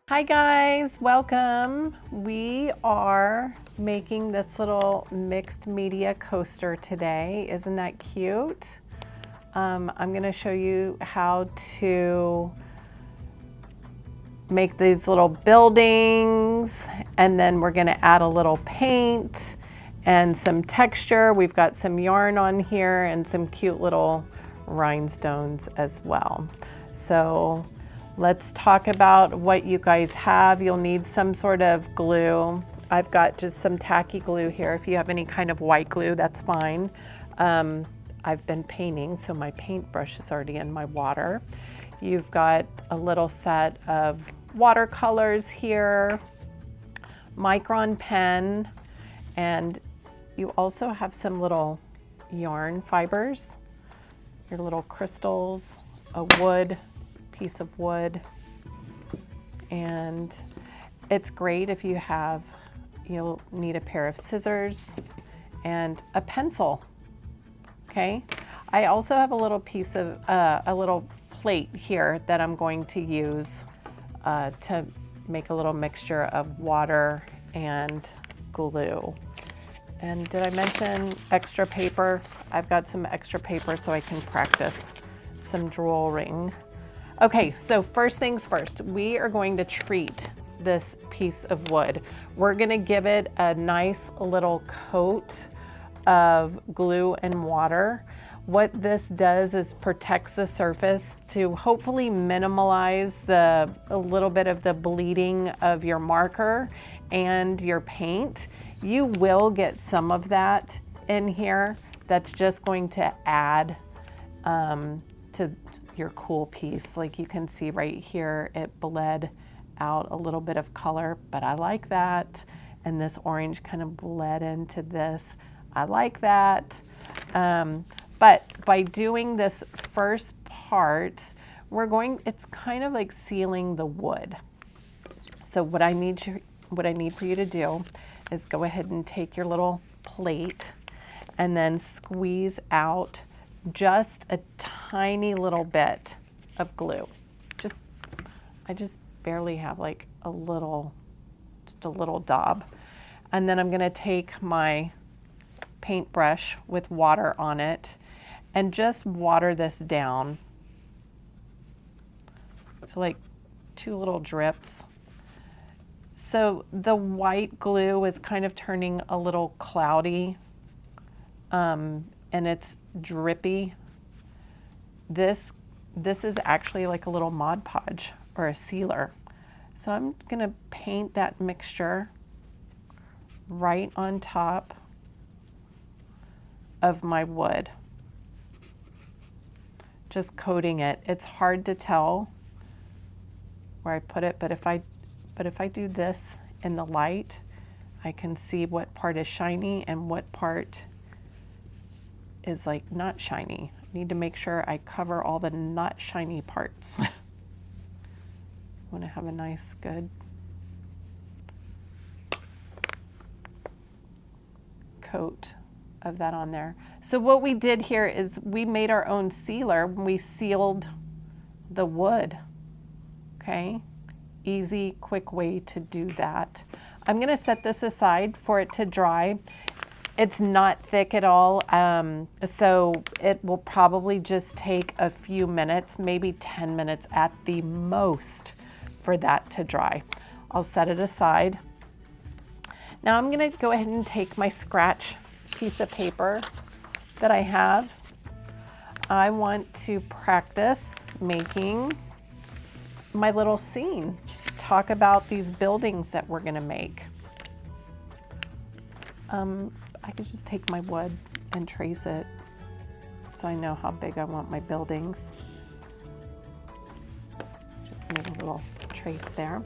Hi guys, welcome. We are making this little mixed media coaster today. Isn't that cute? I'm going to show you how to make these little buildings, and then we're going to add a little paint and some texture. We've got some yarn on here and some cute little rhinestones as well. So let's talk about what you guys have. You'll need some sort of glue. I've got just some tacky glue here. If you have any kind of white glue, that's fine. I've been painting, so my paintbrush is already in my water. You've got a little set of watercolors here, micron pen, and you also have some little yarn fibers, your little crystals, a wood, piece of wood, and it's great if you'll need a pair of scissors and a pencil. Okay, I also have a little piece of a little plate here that I'm going to use to make a little mixture of water and glue. And did I mention extra paper? I've got some extra paper so I can practice some drawing. Okay, so first things first, we are going to treat this piece of wood. We're gonna give it a nice little coat of glue and water. What this does is protects the surface to hopefully minimize a little bit of the bleeding of your marker and your paint. You will get some of that in here. That's just going to add to your cool piece. Like you can see right here, it bled out a little bit of color, but I like that. And this orange kind of bled into this. I like that. But by doing this first part, it's kind of like sealing the wood. So what I need for you to do is go ahead and take your little plate and then squeeze out just a tiny little bit of glue. I just barely have like just a little daub. And then I'm gonna take my paintbrush with water on it and just water this down. So like 2 little drips. So the white glue is kind of turning a little cloudy, and it's drippy. This is actually like a little Mod Podge or a sealer. So I'm gonna paint that mixture right on top of my wood, just coating it. It's hard to tell where I put it, but if I do this in the light, I can see what part is shiny and what part is like not shiny. I need to make sure I cover all the not shiny parts. I want to have a nice, good coat of that on there. So what we did here is we made our own sealer. We sealed the wood. Okay, easy, quick way to do that. I'm gonna set this aside for it to dry. It's not thick at all, so it will probably just take a few minutes, maybe 10 minutes at the most for that to dry. I'll set it aside. Now I'm gonna go ahead and take my scratch piece of paper that I have. I want to practice making my little scene. Talk about these buildings that we're gonna make. I could just take my wood and trace it so I know how big I want my buildings. Just make a little trace there.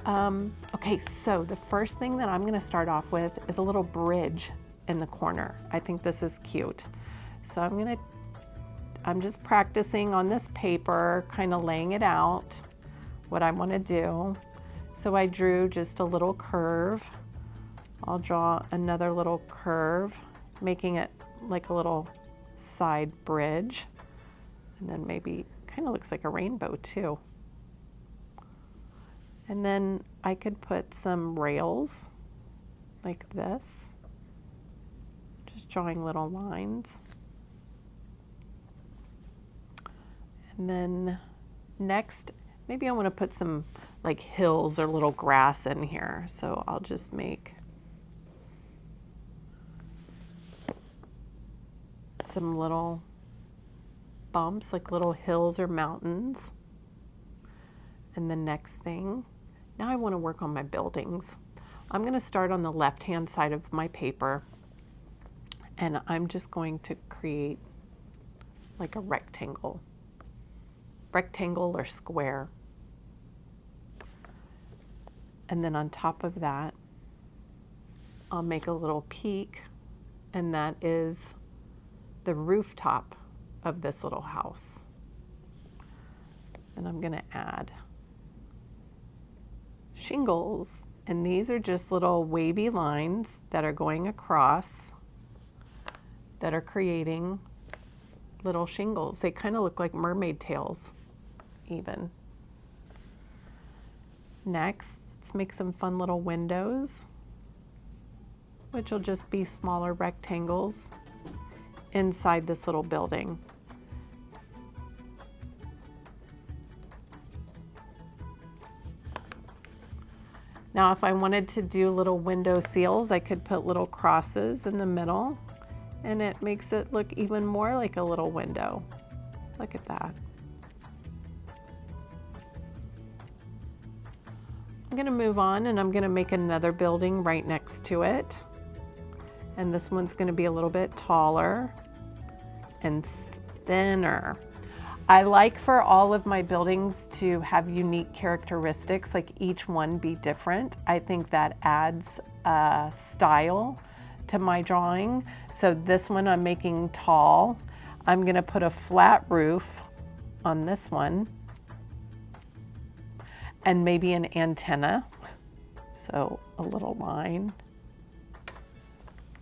Okay, so the first thing that I'm going to start off with is a little bridge in the corner. I think this is cute. So I'm just practicing on this paper, kind of laying it out, what I want to do. So I drew just a little curve. I'll draw another little curve, making it like a little side bridge. And then maybe kind of looks like a rainbow too. And then I could put some rails like this, just drawing little lines. And then next, maybe I want to put some like hills or little grass in here. So I'll just make some little bumps, like little hills or mountains. And the next thing, now I want to work on my buildings. I'm going to start on the left-hand side of my paper, and I'm just going to create like a rectangle or square. And then on top of that, I'll make a little peak, and that is the rooftop of this little house. And I'm going to add shingles, and these are just little wavy lines that are going across that are creating little shingles. They kind of look like mermaid tails even. Next, let's make some fun little windows, which will just be smaller rectangles inside this little building. Now, if I wanted to do little window seals, I could put little crosses in the middle, and it makes it look even more like a little window. Look at that. I'm going to move on, and I'm going to make another building right next to it. And this one's going to be a little bit taller and thinner. I like for all of my buildings to have unique characteristics, like each one be different. I think that adds a style to my drawing. So this one I'm making tall. I'm gonna put a flat roof on this one and maybe an antenna. So a little line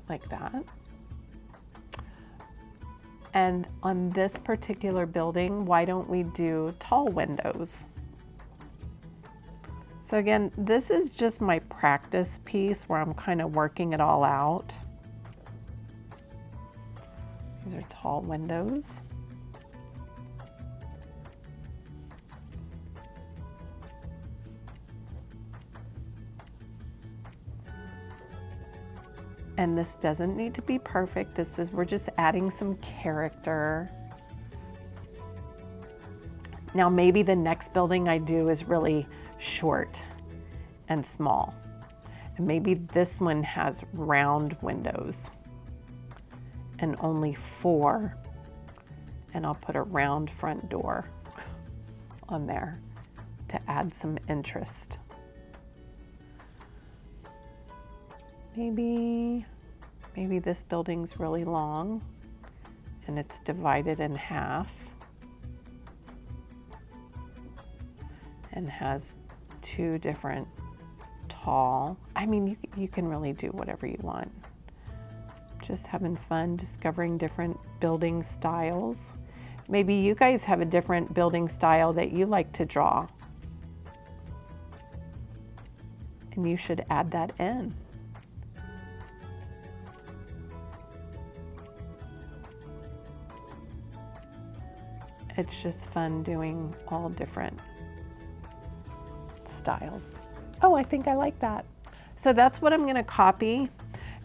like that. And on this particular building, why don't we do tall windows? So again, this is just my practice piece where I'm kind of working it all out. These are tall windows. And this doesn't need to be perfect. We're just adding some character. Now maybe the next building I do is really short and small. And maybe this one has round windows and only 4. And I'll put a round front door on there to add some interest. Maybe this building's really long and it's divided in half and has 2 different tall. I mean, you can really do whatever you want. Just having fun discovering different building styles. Maybe you guys have a different building style that you like to draw, and you should add that in. It's just fun doing all different styles. Oh, I think I like that. So that's what I'm going to copy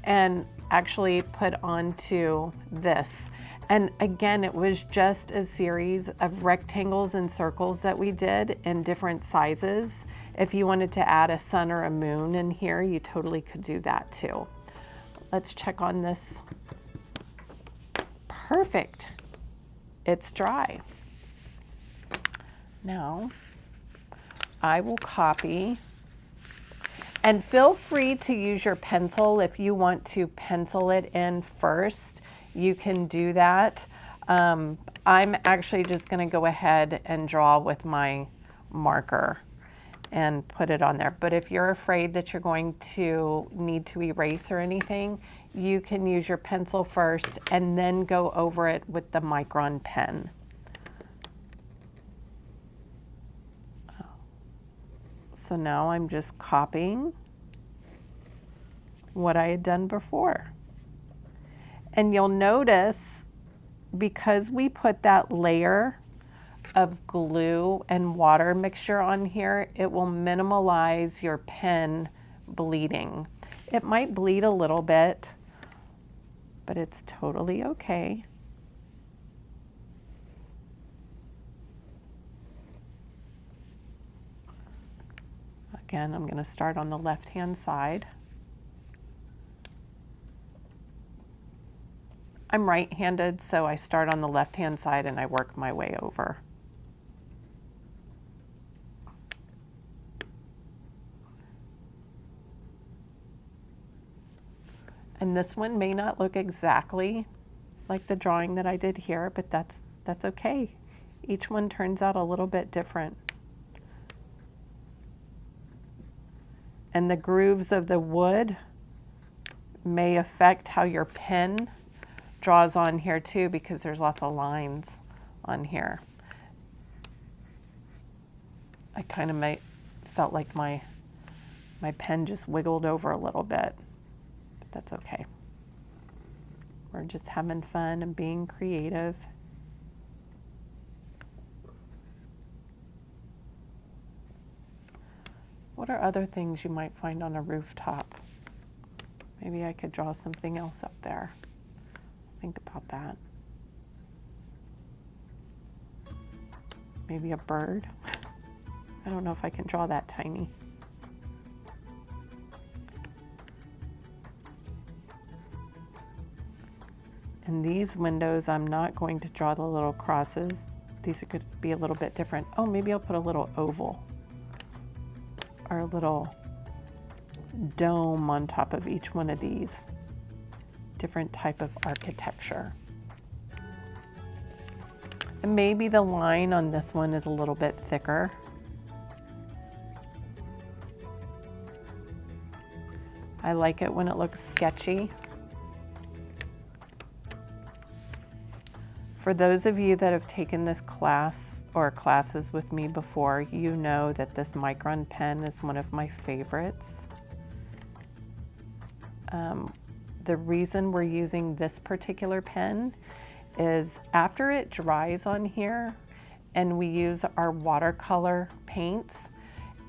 and actually put onto this. And again, it was just a series of rectangles and circles that we did in different sizes. If you wanted to add a sun or a moon in here, you totally could do that too. Let's check on this. Perfect. It's dry. Now, I will copy, and feel free to use your pencil. If you want to pencil it in first, you can do that. I'm actually just going to go ahead and draw with my marker and put it on there. But if you're afraid that you're going to need to erase or anything, you can use your pencil first and then go over it with the Micron pen. So now I'm just copying what I had done before. And you'll notice, because we put that layer of glue and water mixture on here, it will minimize your pen bleeding. It might bleed a little bit, but it's totally okay. Again, I'm going to start on the left-hand side. I'm right-handed, so I start on the left-hand side and I work my way over. And this one may not look exactly like the drawing that I did here, but that's okay. Each one turns out a little bit different. And the grooves of the wood may affect how your pen draws on here too, because there's lots of lines on here. I kind of felt like my pen just wiggled over a little bit. That's okay. We're just having fun and being creative. What are other things you might find on a rooftop? Maybe I could draw something else up there. Think about that. Maybe a bird. I don't know if I can draw that tiny. In these windows, I'm not going to draw the little crosses. These could be a little bit different. Oh, maybe I'll put a little oval or a little dome on top of each one of these. Different type of architecture. And maybe the line on this one is a little bit thicker. I like it when it looks sketchy. For those of you that have taken this class or classes with me before, you know that this Micron pen is one of my favorites. The reason we're using this particular pen is after it dries on here and we use our watercolor paints,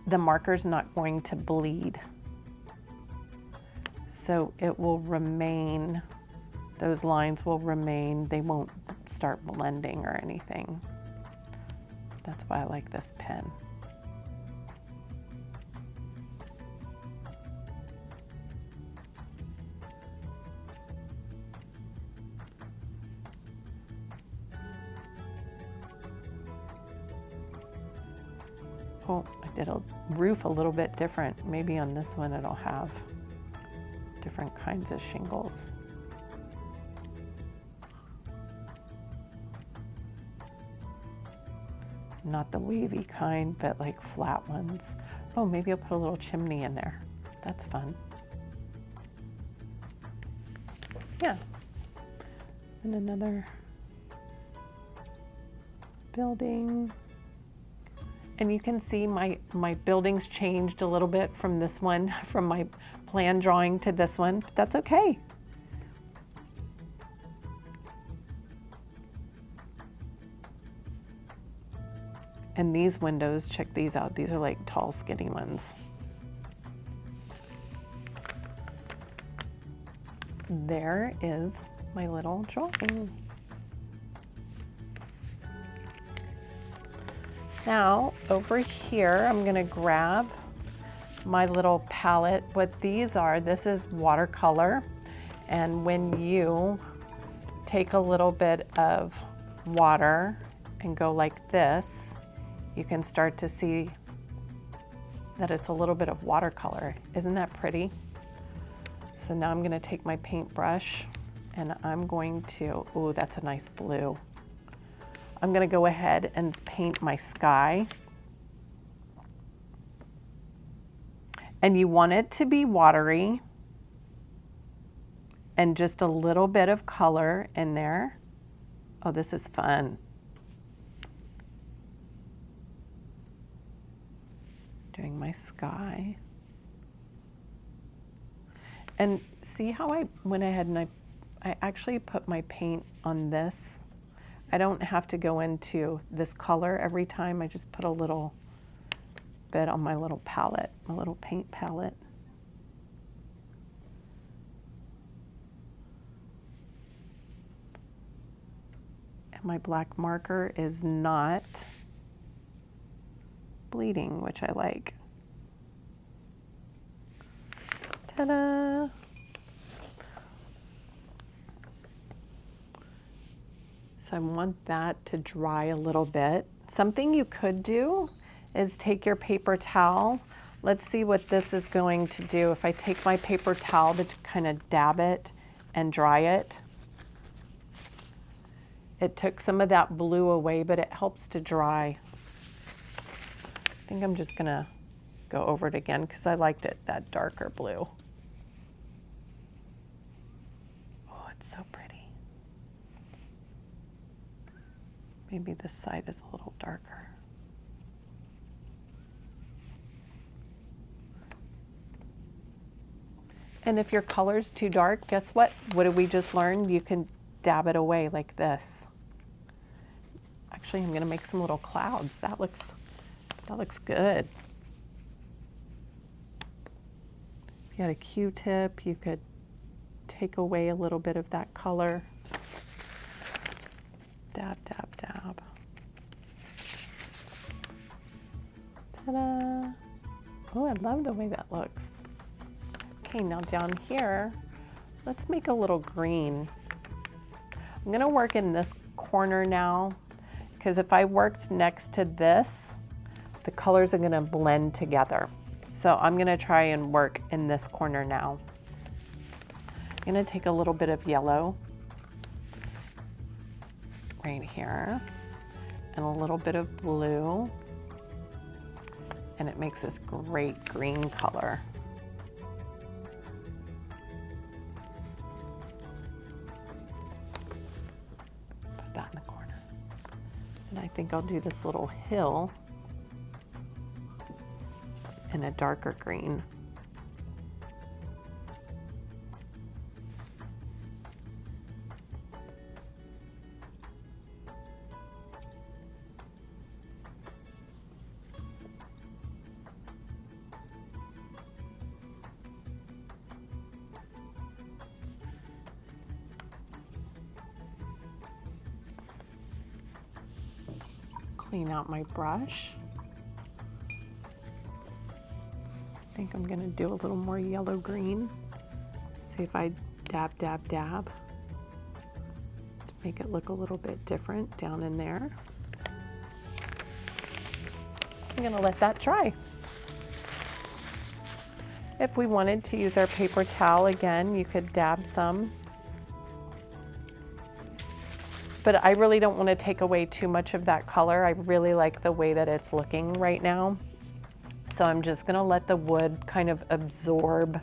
the marker's not going to bleed. So it will remain, those lines will remain, they won't start blending or anything. That's why I like this pen. Oh, I did a roof a little bit different. Maybe on this one it'll have different kinds of shingles. Not the wavy kind, but like flat ones. Oh, maybe I'll put a little chimney in there. That's fun. Yeah. And another building. And you can see my buildings changed a little bit from this one, from my plan drawing to this one. That's okay. And these windows, check these out. These are like tall, skinny ones. There is my little drawing. Now, over here, I'm gonna grab my little palette. What these are, this is watercolor. And when you take a little bit of water and go like this, you can start to see that it's a little bit of watercolor. Isn't that pretty? So now I'm gonna take my paintbrush and I'm going to, oh, that's a nice blue. I'm gonna go ahead and paint my sky. And you want it to be watery and just a little bit of color in there. Oh, this is fun. doing my sky. And see how I went ahead and I actually put my paint on this. I don't have to go into this color every time. I just put a little bit on my little palette, my little paint palette. And my black marker is not bleeding, which I like. Ta-da! So I want that to dry a little bit. Something you could do is take your paper towel. Let's see what this is going to do. If I take my paper towel to kind of dab it and dry it, it took some of that blue away, but it helps to dry. I think I'm just gonna go over it again because I liked it, that darker blue. Oh, it's so pretty. Maybe this side is a little darker. And if your color's too dark, guess what? What did we just learn? You can dab it away like this. Actually, I'm gonna make some little clouds. That looks good. If you had a Q-tip, you could take away a little bit of that color. Dab, dab, dab. Ta-da! Oh, I love the way that looks. Okay, now down here, let's make a little green. I'm gonna work in this corner now, because if I worked next to this, the colors are gonna blend together. So I'm gonna try and work in this corner now. I'm gonna take a little bit of yellow right here and a little bit of blue, and it makes this great green color. Put that in the corner. And I think I'll do this little hill in a darker green. Clean out my brush. I think I'm gonna do a little more yellow green. See if I dab, dab, dab to make it look a little bit different down in there. I'm gonna let that dry. If we wanted to use our paper towel again, you could dab some. But I really don't want to take away too much of that color. I really like the way that it's looking right now. So I'm just gonna let the wood kind of absorb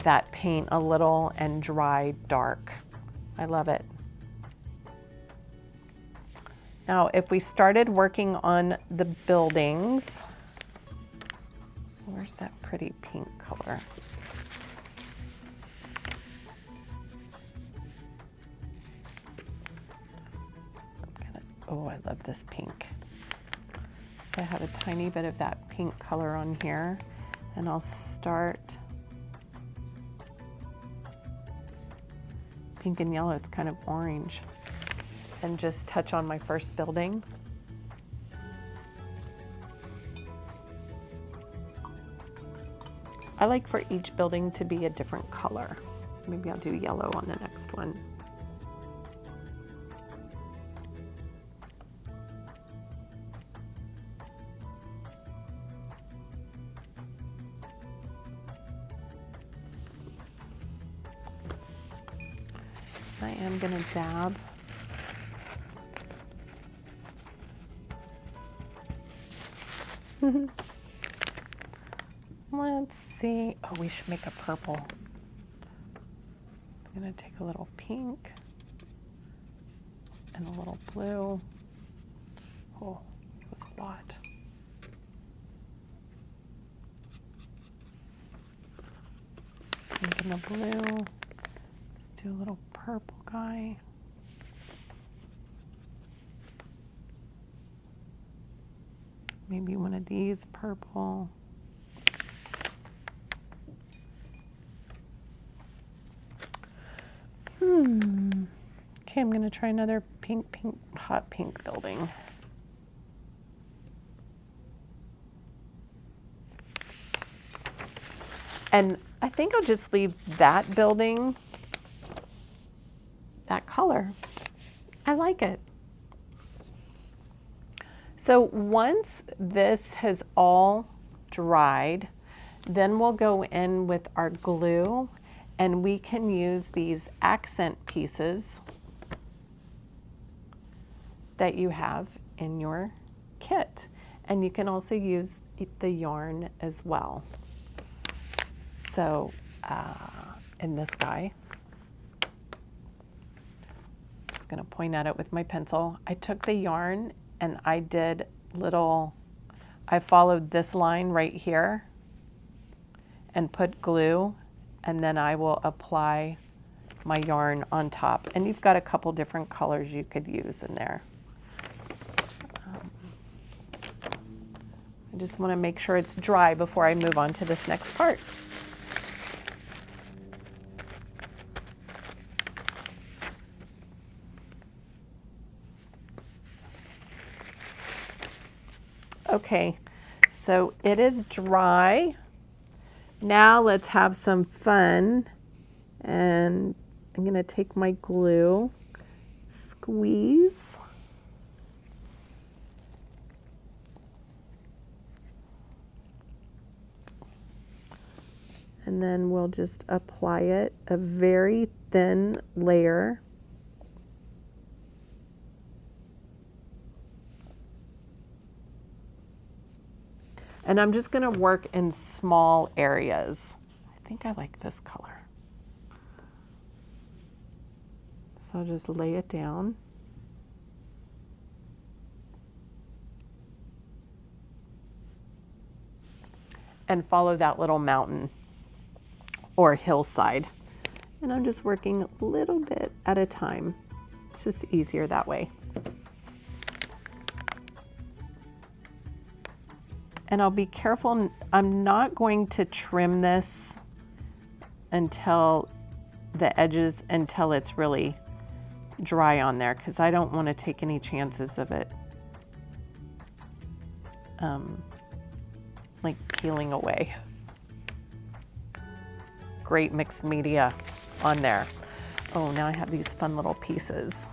that paint a little and dry dark. I love it. Now, if we started working on the buildings, where's that pretty pink color? Oh, I love this pink. So I have a tiny bit of that pink color on here, and I'll start pink and yellow. It's kind of orange, and just touch on my first building. I like for each building to be a different color. So maybe I'll do yellow on the next one. I am gonna dab. Let's see. Oh, we should make a purple. I'm gonna take a little pink and a little blue. Oh, it was a lot. pink and the blue. Let's do a little purple guy. Maybe one of these purple. Okay, I'm going to try another pink, hot pink building. And I think I'll just leave that building that color. I like it. So once this has all dried, then we'll go in with our glue, and we can use these accent pieces that you have in your kit. And you can also use the yarn as well. So in this guy, I'm just going to point at it with my pencil. I took the yarn and I followed this line right here and put glue, and then I will apply my yarn on top. And you've got a couple different colors you could use in there. I just want to make sure it's dry before I move on to this next part. Okay, so it is dry. Now let's have some fun. And I'm going to take my glue, squeeze. And then we'll just apply it, a very thin layer. And I'm just going to work in small areas. I think I like this color. So I'll just lay it down. And follow that little mountain or hillside. And I'm just working a little bit at a time. It's just easier that way. And I'll be careful, I'm not going to trim this until the edges, until it's really dry on there, because I don't want to take any chances of it like peeling away. Great mixed media on there. Oh, now I have these fun little pieces.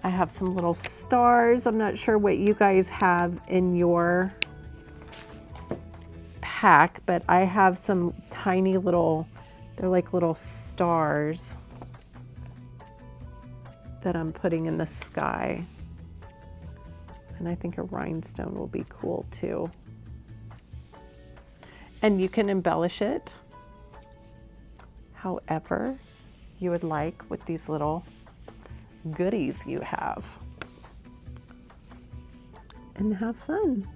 I have some little stars. I'm not sure what you guys have in your pack, but I have some tiny little, they're like little stars that I'm putting in the sky. And I think a rhinestone will be cool too. And you can embellish it however you would like with these little goodies you have. And have fun.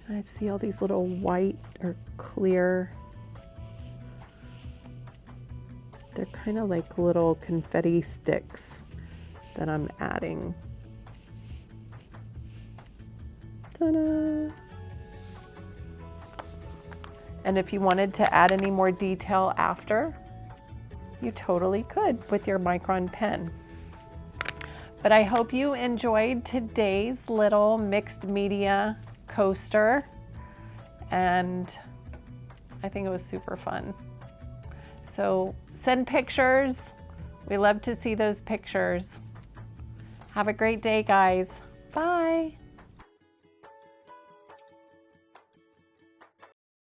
I see all these little white or clear, they're kind of like little confetti sticks that I'm adding. Ta-da! And if you wanted to add any more detail after, you totally could with your micron pen. But I hope you enjoyed today's little mixed media coaster, and I think it was super fun. So send pictures. We love to see those pictures. Have a great day, guys. Bye.